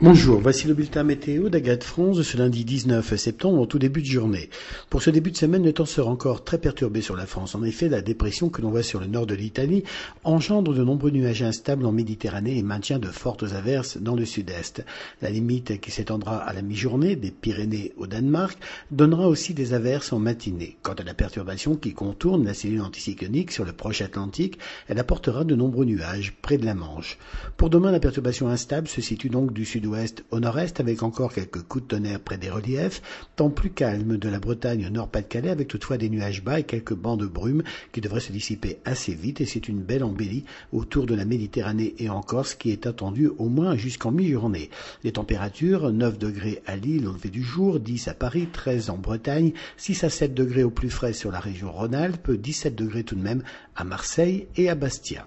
Bonjour, voici le bulletin météo d'Agathe France de ce lundi 19 septembre en tout début de journée. Pour ce début de semaine, le temps sera encore très perturbé sur la France. En effet, la dépression que l'on voit sur le nord de l'Italie engendre de nombreux nuages instables en Méditerranée et maintient de fortes averses dans le sud-est. La limite qui s'étendra à la mi-journée des Pyrénées au Danemark donnera aussi des averses en matinée. Quant à la perturbation qui contourne la cellule anticyclonique sur le proche Atlantique, elle apportera de nombreux nuages près de la Manche. Pour demain, la perturbation instable se situe donc du sud-ouest au nord-est avec encore quelques coups de tonnerre près des reliefs, temps plus calme de la Bretagne au Nord-Pas-de-Calais avec toutefois des nuages bas et quelques bancs de brume qui devraient se dissiper assez vite et c'est une belle embellie autour de la Méditerranée et en Corse qui est attendue au moins jusqu'en mi-journée. Les températures, 9 degrés à Lille au lever du jour, 10 à Paris, 13 en Bretagne, 6 à 7 degrés au plus frais sur la région Rhône-Alpes, 17 degrés tout de même à Marseille et à Bastia.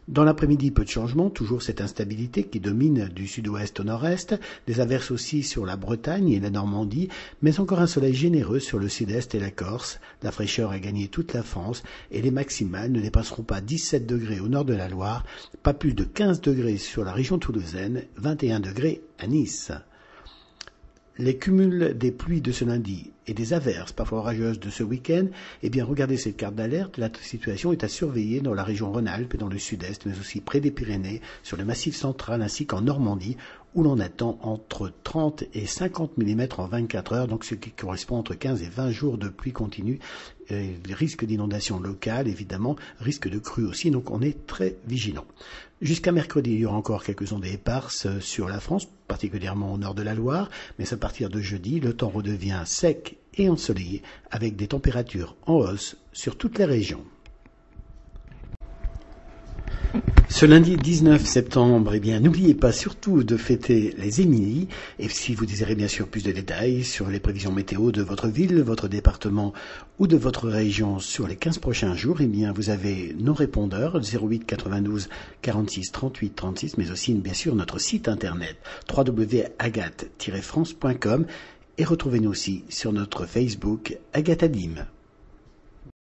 Dans l'après-midi, peu de changements, toujours cette instabilité qui domine du sud-ouest au nord-est, des averses aussi sur la Bretagne et la Normandie, mais encore un soleil généreux sur le sud-est et la Corse. La fraîcheur a gagné toute la France et les maximales ne dépasseront pas 17 degrés au nord de la Loire, pas plus de 15 degrés sur la région toulousaine, 21 degrés à Nice. Les cumuls des pluies de ce lundi et des averses parfois orageuses de ce week-end, eh bien regardez cette carte d'alerte, la situation est à surveiller dans la région Rhône-Alpes et dans le sud-est, mais aussi près des Pyrénées, sur le massif central ainsi qu'en Normandie, où l'on attend entre 30 et 50 mm en 24 heures, donc ce qui correspond entre 15 et 20 jours de pluie continue, risque d'inondation locale évidemment, risque de crue aussi, donc on est très vigilant. Jusqu'à mercredi, il y aura encore quelques ondes éparses sur la France, particulièrement au nord de la Loire, mais à partir de jeudi, le temps redevient sec et ensoleillé, avec des températures en hausse sur toutes les régions. Ce lundi 19 septembre, eh bien, n'oubliez pas surtout de fêter les Émilies. Et si vous désirez bien sûr plus de détails sur les prévisions météo de votre ville, votre département ou de votre région sur les 15 prochains jours, eh bien, vous avez nos répondeurs 08 92 46 38 36, mais aussi bien sûr notre site internet www.agathe-france.com et retrouvez-nous aussi sur notre Facebook Agathe Adim.